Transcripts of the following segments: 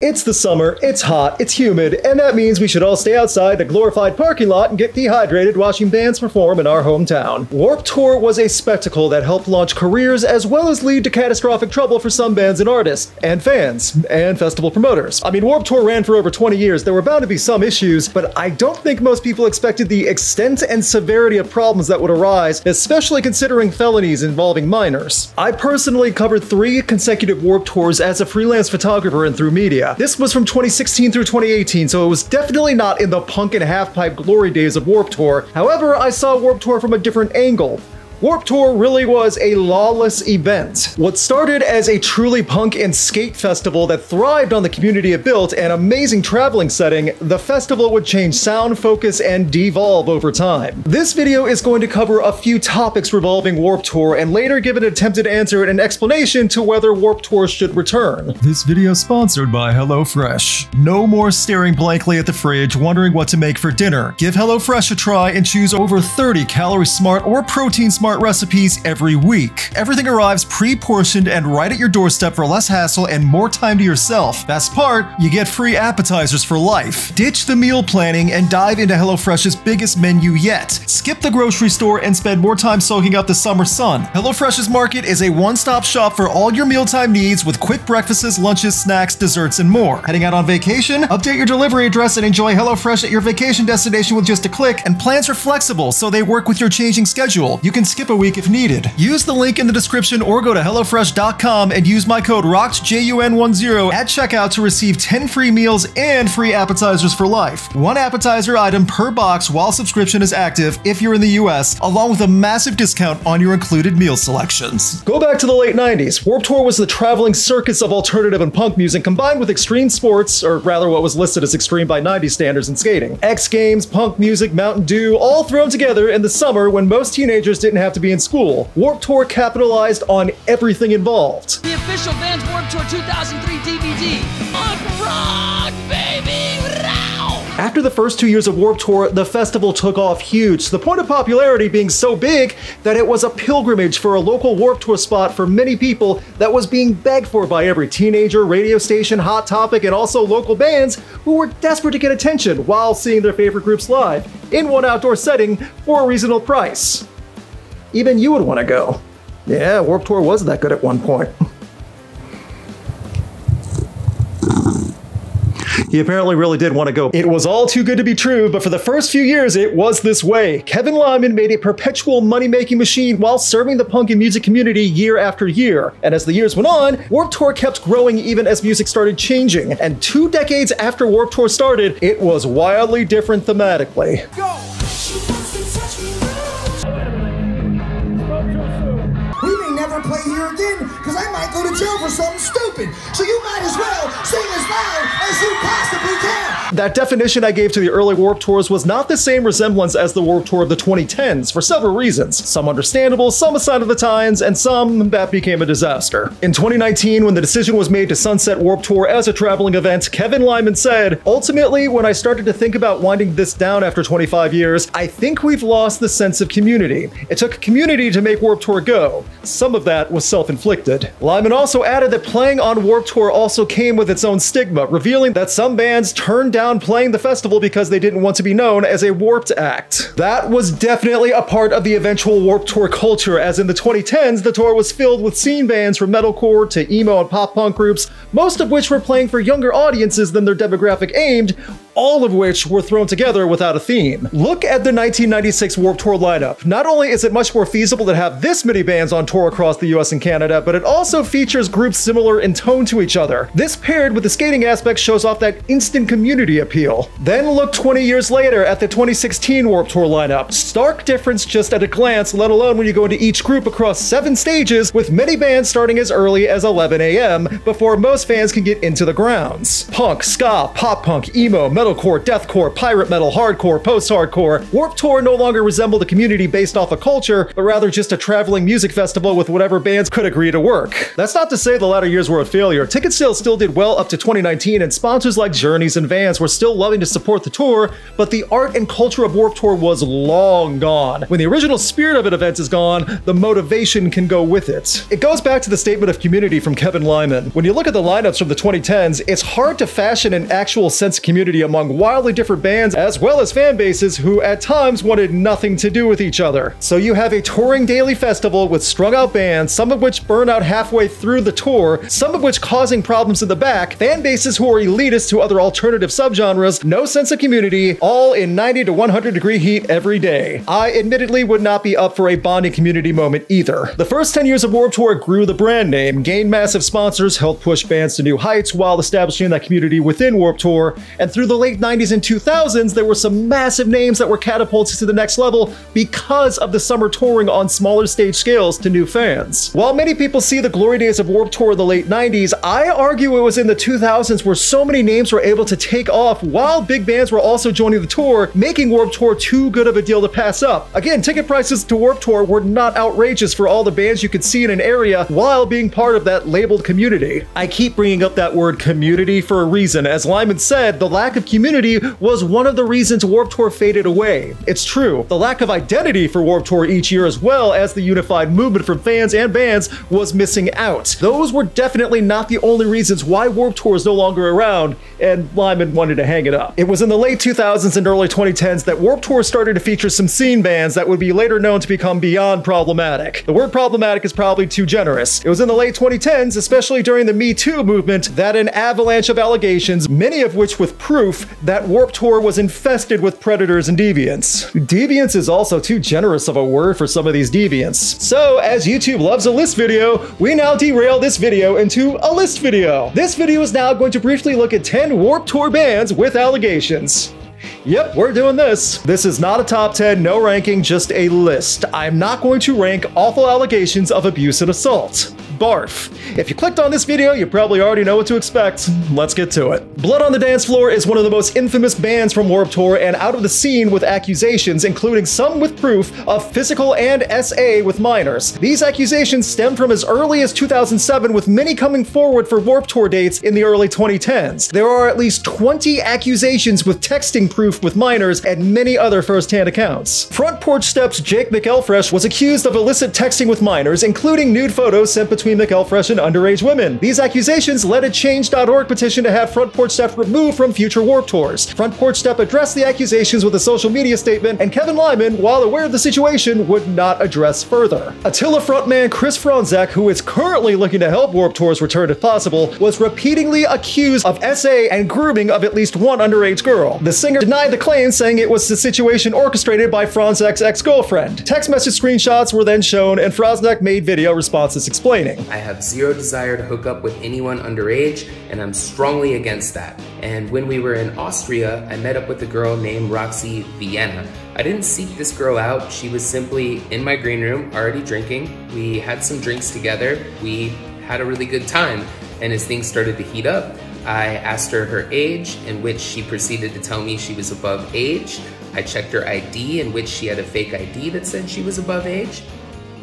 It's the summer, it's hot, it's humid, and that means we should all stay outside the glorified parking lot and get dehydrated watching bands perform in our hometown. Warped Tour was a spectacle that helped launch careers as well as lead to catastrophic trouble for some bands and artists, and fans, and festival promoters. I mean, Warped Tour ran for over 20 years, there were bound to be some issues, but I don't think most people expected the extent and severity of problems that would arise, especially considering felonies involving minors. I personally covered 3 consecutive Warped Tours as a freelance photographer and through media. This was from 2016 through 2018, so it was definitely not in the punk and half-pipe glory days of Warped Tour. However, I saw Warped Tour from a different angle. Warped Tour really was a lawless event. What started as a truly punk and skate festival that thrived on the community it built and amazing traveling setting, the festival would change sound, focus, and devolve over time. This video is going to cover a few topics revolving Warped Tour and later give an attempted answer and an explanation to whether Warped Tour should return. This video is sponsored by HelloFresh. No more staring blankly at the fridge wondering what to make for dinner. Give HelloFresh a try and choose over 30 calorie-smart or protein-smart recipes every week. Everything arrives pre-portioned and right at your doorstep for less hassle and more time to yourself. Best part, you get free appetizers for life. Ditch the meal planning and dive into HelloFresh's biggest menu yet. Skip the grocery store and spend more time soaking up the summer sun. HelloFresh's Market is a one-stop shop for all your mealtime needs with quick breakfasts, lunches, snacks, desserts, and more. Heading out on vacation? Update your delivery address and enjoy HelloFresh at your vacation destination with just a click, and plans are flexible so they work with your changing schedule. You can skip a week if needed. Use the link in the description or go to HelloFresh.com and use my code ROCKEDJUN10 at checkout to receive 10 free meals and free appetizers for life. 1 appetizer item per box while subscription is active if you're in the US, along with a massive discount on your included meal selections. Go back to the late 90s. Warped Tour was the traveling circus of alternative and punk music combined with extreme sports, or rather what was listed as extreme by 90s standards in skating. X Games, punk music, Mountain Dew, all thrown together in the summer when most teenagers didn't have to be in school. Warped Tour capitalized on everything involved. The official Vans Warped Tour 2003 DVD. Punk rock, baby! Row! After the first 2 years of Warped Tour, the festival took off huge, to the point of popularity being so big that it was a pilgrimage for a local Warped Tour spot for many people that was being begged for by every teenager, radio station, Hot Topic, and also local bands who were desperate to get attention while seeing their favorite groups live in one outdoor setting for a reasonable price. Even you would want to go. Yeah, Warped Tour was that good at one point. He apparently really did want to go. It was all too good to be true, but for the first few years, it was this way. Kevin Lyman made a perpetual money-making machine while serving the punk and music community year after year. And as the years went on, Warped Tour kept growing even as music started changing. And 2 decades after Warped Tour started, it was wildly different thematically. Go! We may never play here again, because I might go to jail for something stupid. So you might as well sing as loud as you possibly can. That definition I gave to the early Warped Tours was not the same resemblance as the Warped Tour of the 2010s for several reasons. Some understandable, some a sign of the times, and some that became a disaster. In 2019, when the decision was made to sunset Warped Tour as a traveling event, Kevin Lyman said, "Ultimately, when I started to think about winding this down after 25 years, I think we've lost the sense of community. It took community to make Warped Tour go. Some of that was self-inflicted." Lyman also added that playing on Warped Tour also came with its own stigma, revealing that some bands turned down playing the festival because they didn't want to be known as a Warped act. That was definitely a part of the eventual Warped Tour culture, as in the 2010s, the tour was filled with scene bands from metalcore to emo and pop punk groups, most of which were playing for younger audiences than their demographic aimed, all of which were thrown together without a theme. Look at the 1996 Warped Tour lineup. Not only is it much more feasible to have this many bands on tour across the US and Canada, but it also features groups similar in tone to each other. This paired with the skating aspect shows off that instant community appeal. Then look 20 years later at the 2016 Warped Tour lineup. Stark difference just at a glance, let alone when you go into each group across 7 stages, with many bands starting as early as 11 AM before most fans can get into the grounds. Punk, ska, pop punk, emo, metal metalcore, deathcore, pirate metal, hardcore, post-hardcore, Warped Tour no longer resembled a community based off a culture, but rather just a traveling music festival with whatever bands could agree to work. That's not to say the latter years were a failure. Ticket sales still did well up to 2019, and sponsors like Journeys and Vans were still loving to support the tour, but the art and culture of Warped Tour was long gone. When the original spirit of an event is gone, the motivation can go with it. It goes back to the statement of community from Kevin Lyman. When you look at the lineups from the 2010s, it's hard to fashion an actual sense of community among wildly different bands as well as fan bases who at times wanted nothing to do with each other. So you have a touring daily festival with strung out bands, some of which burn out halfway through the tour, some of which causing problems in the back, fan bases who are elitist to other alternative subgenres, no sense of community, all in 90 to 100 degree heat every day. I admittedly would not be up for a bonding community moment either. The first 10 years of Warped Tour grew the brand name, gained massive sponsors, helped push bands to new heights while establishing that community within Warped Tour, and through the late 90s and 2000s, there were some massive names that were catapulted to the next level because of the summer touring on smaller stage scales to new fans. While many people see the glory days of Warped Tour in the late 90s, I argue it was in the 2000s where so many names were able to take off while big bands were also joining the tour, making Warped Tour too good of a deal to pass up. Again, ticket prices to Warped Tour were not outrageous for all the bands you could see in an area while being part of that labeled community. I keep bringing up that word community for a reason. As Lyman said, the lack of community was one of the reasons Warped Tour faded away. It's true, the lack of identity for Warped Tour each year as well as the unified movement from fans and bands was missing out. Those were definitely not the only reasons why Warped Tour is no longer around, and Lyman wanted to hang it up. It was in the late 2000s and early 2010s that Warped Tour started to feature some scene bands that would be later known to become beyond problematic. The word problematic is probably too generous. It was in the late 2010s, especially during the Me Too movement, that an avalanche of allegations, many of which with proof, that Warped Tour was infested with predators and deviants. Deviants is also too generous of a word for some of these deviants. So, as YouTube loves a list video, we now derail this video into a list video. This video is now going to briefly look at 10 Warped Tour bands with allegations. Yep, we're doing this. This is not a top 10, no ranking, just a list. I'm not going to rank awful allegations of abuse and assault. Barf. If you clicked on this video, you probably already know what to expect. Let's get to it. Blood on the Dance Floor is one of the most infamous bands from Warped Tour and out of the scene with accusations, including some with proof of physical and SA with minors. These accusations stem from as early as 2007, with many coming forward for Warped Tour dates in the early 2010s. There are at least 20 accusations with texting proof with minors and many other first-hand accounts. Front Porch Step's Jake McElfresh was accused of illicit texting with minors, including nude photos sent between McElfresh and underage women. These accusations led a Change.org petition to have Front Porch Step removed from future Warped Tours. Front Porch Step addressed the accusations with a social media statement, and Kevin Lyman, while aware of the situation, would not address further. Attila frontman Chris Franzek, who is currently looking to help Warped Tour's return if possible, was repeatedly accused of SA and grooming of at least one underage girl. The singer denied the claim, saying it was the situation orchestrated by Franzek's ex-girlfriend. Text message screenshots were then shown, and Franzek made video responses explaining. I have zero desire to hook up with anyone underage, and I'm strongly against that. And when we were in Austria, I met up with a girl named Roxy Vienna. I didn't seek this girl out. She was simply in my green room, already drinking. We had some drinks together. We had a really good time. And as things started to heat up, I asked her age, in which she proceeded to tell me she was above age. I checked her ID, in which she had a fake ID that said she was above age.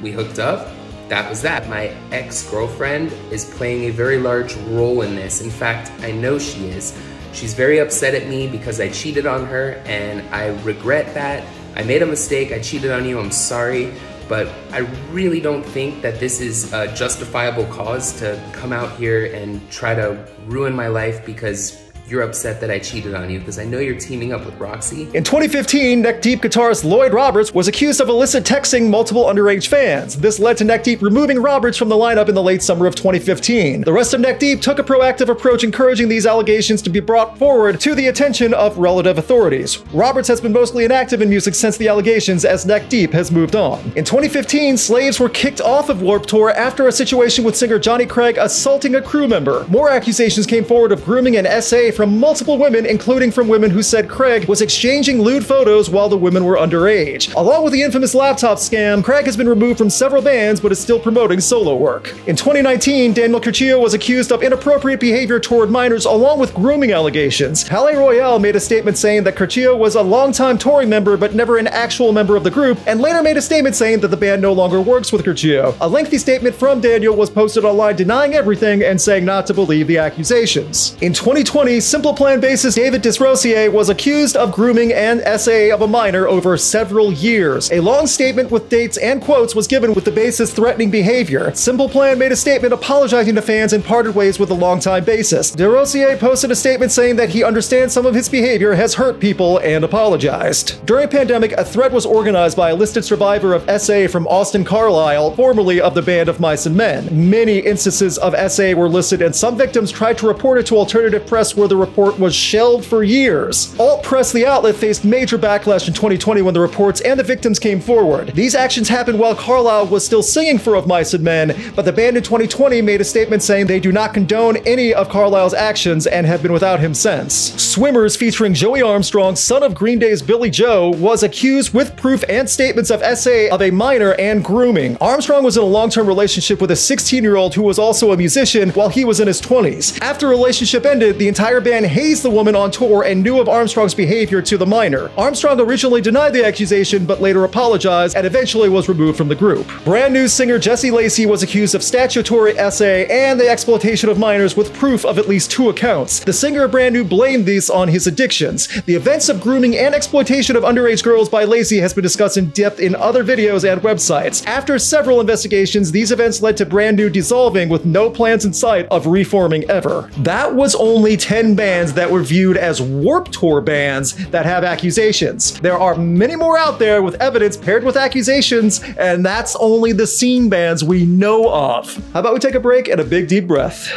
We hooked up. That was that. My ex-girlfriend is playing a very large role in this. In fact, I know she is. She's very upset at me because I cheated on her, and I regret that. I made a mistake. I cheated on you. I'm sorry. But I really don't think that this is a justifiable cause to come out here and try to ruin my life because you're upset that I cheated on you, because I know you're teaming up with Roxy. In 2015, Neck Deep guitarist Lloyd Roberts was accused of illicit texting multiple underage fans. This led to Neck Deep removing Roberts from the lineup in the late summer of 2015. The rest of Neck Deep took a proactive approach, encouraging these allegations to be brought forward to the attention of relative authorities. Roberts has been mostly inactive in music since the allegations, as Neck Deep has moved on. In 2015, Slaves were kicked off of Warped Tour after a situation with singer Johnny Craig assaulting a crew member. More accusations came forward of grooming and SA from multiple women, including from women who said Craig was exchanging lewd photos while the women were underage. Along with the infamous laptop scam, Craig has been removed from several bands but is still promoting solo work. In 2019, Daniel Curcio was accused of inappropriate behavior toward minors along with grooming allegations. Palais Royale made a statement saying that Curcio was a longtime touring member but never an actual member of the group, and later made a statement saying that the band no longer works with Curcio. A lengthy statement from Daniel was posted online denying everything and saying not to believe the accusations. In 2020, Simple Plan bassist David Desrosiers was accused of grooming and SA of a minor over several years. A long statement with dates and quotes was given with the bassist's threatening behavior. Simple Plan made a statement apologizing to fans and parted ways with the longtime bassist. Desrosiers posted a statement saying that he understands some of his behavior has hurt people and apologized. During a pandemic, a thread was organized by a listed survivor of SA from Austin Carlisle, formerly of the band of Mice and Men. Many instances of SA were listed, and some victims tried to report it to alternative press, where the report was shelved for years. Alt Press, the outlet, faced major backlash in 2020 when the reports and the victims came forward. These actions happened while Carlisle was still singing for Of Mice and Men, but the band in 2020 made a statement saying they do not condone any of Carlisle's actions and have been without him since. Swimmers, featuring Joey Armstrong, son of Green Day's Billy Joe, was accused with proof and statements of SA of a minor and grooming. Armstrong was in a long-term relationship with a 16-year-old who was also a musician while he was in his 20s. After the relationship ended, the entire band hazed the woman on tour and knew of Armstrong's behavior to the minor. Armstrong originally denied the accusation but later apologized and eventually was removed from the group. Brand New singer Jesse Lacey was accused of statutory SA and the exploitation of minors with proof of at least 2 accounts. The singer of Brand New blamed these on his addictions. The events of grooming and exploitation of underage girls by Lacey has been discussed in depth in other videos and websites. After several investigations, these events led to Brand New dissolving with no plans in sight of reforming ever. That was only 10 bands that were viewed as Warped Tour bands that have accusations. There are many more out there with evidence paired with accusations, and that's only the scene bands we know of. How about we take a break and a big deep breath?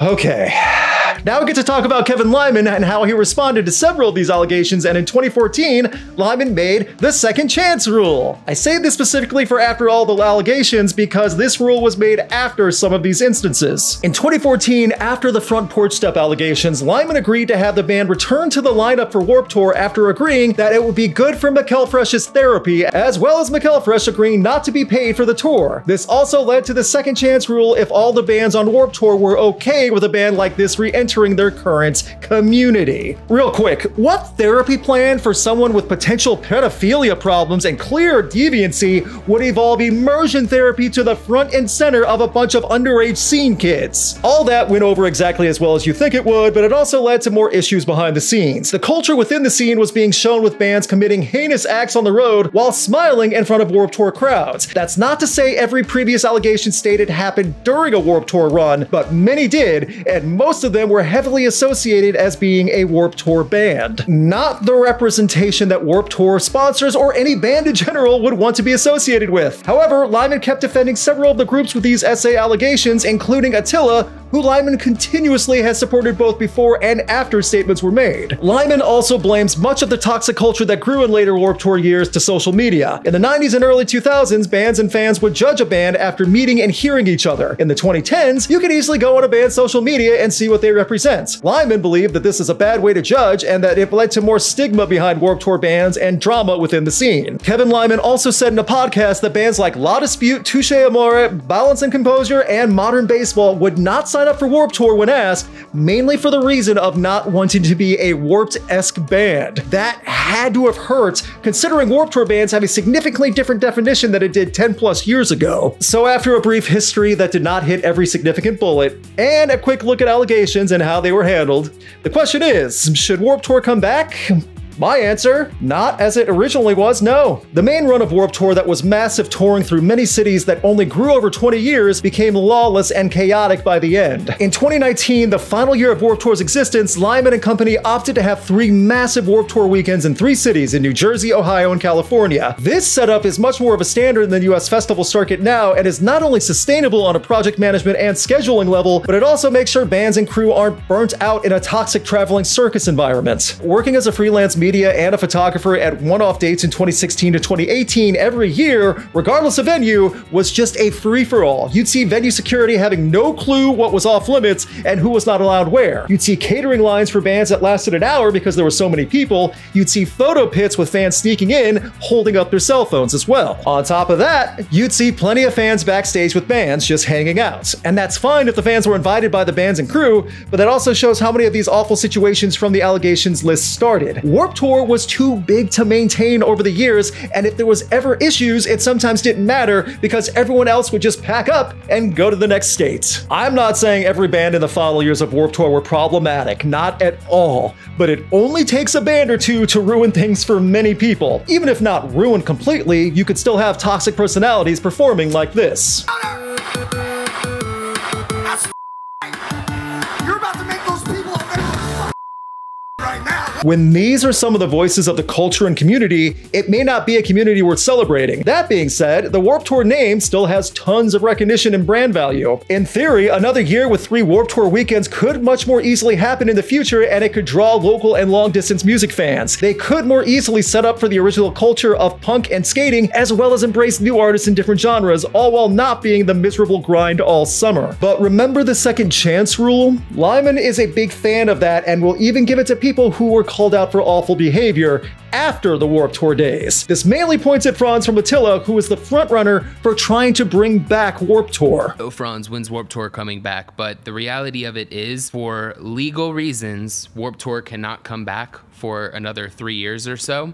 Okay. Now we get to talk about Kevin Lyman and how he responded to several of these allegations, and in 2014, Lyman made the second chance rule. I say this specifically for after all the allegations because this rule was made after some of these instances. In 2014, after the front porch step allegations, Lyman agreed to have the band return to the lineup for Warped Tour after agreeing that it would be good for McElfresh's therapy, as well as McElfresh agreeing not to be paid for the tour. This also led to the second chance rule if all the bands on Warped Tour were okay with a band like this re-entering their current community. Real quick, what therapy plan for someone with potential pedophilia problems and clear deviancy would involve immersion therapy to the front and center of a bunch of underage scene kids? All that went over exactly as well as you think it would, but it also led to more issues behind the scenes. The culture within the scene was being shown with bands committing heinous acts on the road while smiling in front of Warped Tour crowds. That's not to say every previous allegation stated happened during a Warped Tour run, but many did, and most of them were heavily associated as being a Warped Tour band. Not the representation that Warped Tour sponsors or any band in general would want to be associated with. However, Lyman kept defending several of the groups with these SA allegations, including Attila, who Lyman continuously has supported both before and after statements were made. Lyman also blames much of the toxic culture that grew in later Warped Tour years to social media. In the 90s and early 2000s, bands and fans would judge a band after meeting and hearing each other. In the 2010s, you could easily go on a band's social media and see what they represent. Lyman believed that this is a bad way to judge and that it led to more stigma behind Warped Tour bands and drama within the scene. Kevin Lyman also said in a podcast that bands like La Dispute, Touche Amore, Balance and Composure, and Modern Baseball would not sign up for Warped Tour when asked, mainly for the reason of not wanting to be a Warped-esque band. That had to have hurt, considering Warped Tour bands have a significantly different definition than it did 10 plus years ago. So after a brief history that did not hit every significant bullet, and a quick look at allegations and how they were handled, the question is, should Warped Tour come back? My answer, not as it originally was, no. The main run of Warped Tour that was massive, touring through many cities that only grew over 20 years, became lawless and chaotic by the end. In 2019, the final year of Warped Tour's existence, Lyman and company opted to have 3 massive Warped Tour weekends in 3 cities in New Jersey, Ohio, and California. This setup is much more of a standard than the US festival circuit now, and is not only sustainable on a project management and scheduling level, but it also makes sure bands and crew aren't burnt out in a toxic traveling circus environment. Working as a freelance media and a photographer at one-off dates in 2016 to 2018 every year, regardless of venue, was just a free-for-all. You'd see venue security having no clue what was off limits and who was not allowed where. You'd see catering lines for bands that lasted an hour because there were so many people. You'd see photo pits with fans sneaking in, holding up their cell phones as well. On top of that, you'd see plenty of fans backstage with bands just hanging out. And that's fine if the fans were invited by the bands and crew, but that also shows how many of these awful situations from the allegations list started. Warped Tour was too big to maintain over the years, and if there was ever issues, it sometimes didn't matter because everyone else would just pack up and go to the next state. I'm not saying every band in the final years of Warped Tour were problematic, not at all, but it only takes a band or two to ruin things for many people. Even if not ruined completely, you could still have toxic personalities performing like this. You're about to make those people right now. When these are some of the voices of the culture and community, it may not be a community worth celebrating. That being said, the Warped Tour name still has tons of recognition and brand value. In theory, another year with 3 Warped Tour weekends could much more easily happen in the future, and it could draw local and long-distance music fans. They could more easily set up for the original culture of punk and skating, as well as embrace new artists in different genres, all while not being the miserable grind all summer. But remember the second chance rule? Lyman is a big fan of that and will even give it to people who were called out for awful behavior after the Warped Tour days. This mainly points at Franz from Attila, who is the frontrunner for trying to bring back Warped Tour. So Franz, when's Warped Tour coming back? But the reality of it is, for legal reasons, Warped Tour cannot come back for another 3 years or so.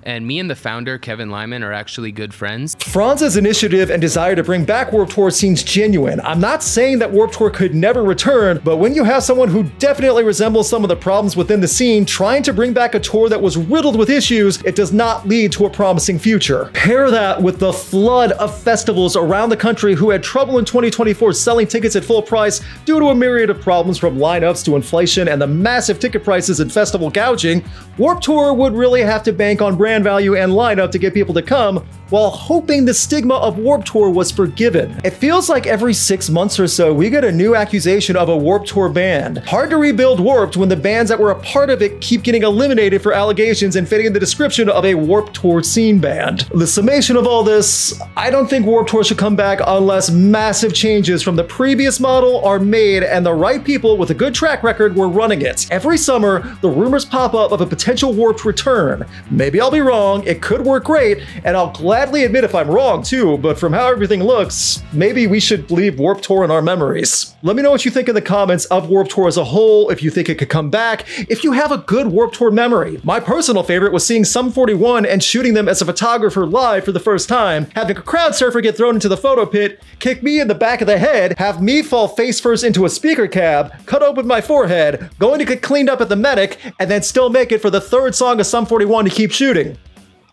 And me and the founder, Kevin Lyman, are actually good friends. Franz's initiative and desire to bring back Warped Tour seems genuine. I'm not saying that Warped Tour could never return, but when you have someone who definitely resembles some of the problems within the scene trying to bring back a tour that was riddled with issues, it does not lead to a promising future. Pair that with the flood of festivals around the country who had trouble in 2024 selling tickets at full price due to a myriad of problems from lineups to inflation and the massive ticket prices and festival gouging, Warped Tour would really have to bank on brand value and lineup to get people to come, while hoping the stigma of Warped Tour was forgiven. It feels like every 6 months or so we get a new accusation of a Warped Tour band. Hard to rebuild Warped when the bands that were a part of it keep getting eliminated for allegations and fitting in the description of a Warped Tour scene band. The summation of all this, I don't think Warped Tour should come back unless massive changes from the previous model are made and the right people with a good track record were running it. Every summer, the rumors pop up of a potential Warped return. Maybe I'll be wrong, it could work great, and I'll gladly admit if I'm wrong too, but from how everything looks, maybe we should leave Warped Tour in our memories. Let me know what you think in the comments of Warped Tour as a whole, if you think it could come back, if you have a good Warped Tour memory. My personal favorite was seeing Sum 41 and shooting them as a photographer live for the first time, having a crowd surfer get thrown into the photo pit, kick me in the back of the head, have me fall face first into a speaker cab, cut open my forehead, going to get cleaned up at the medic, and then still make it for the 3rd song of Sum 41 to keep shooting.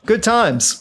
Good times.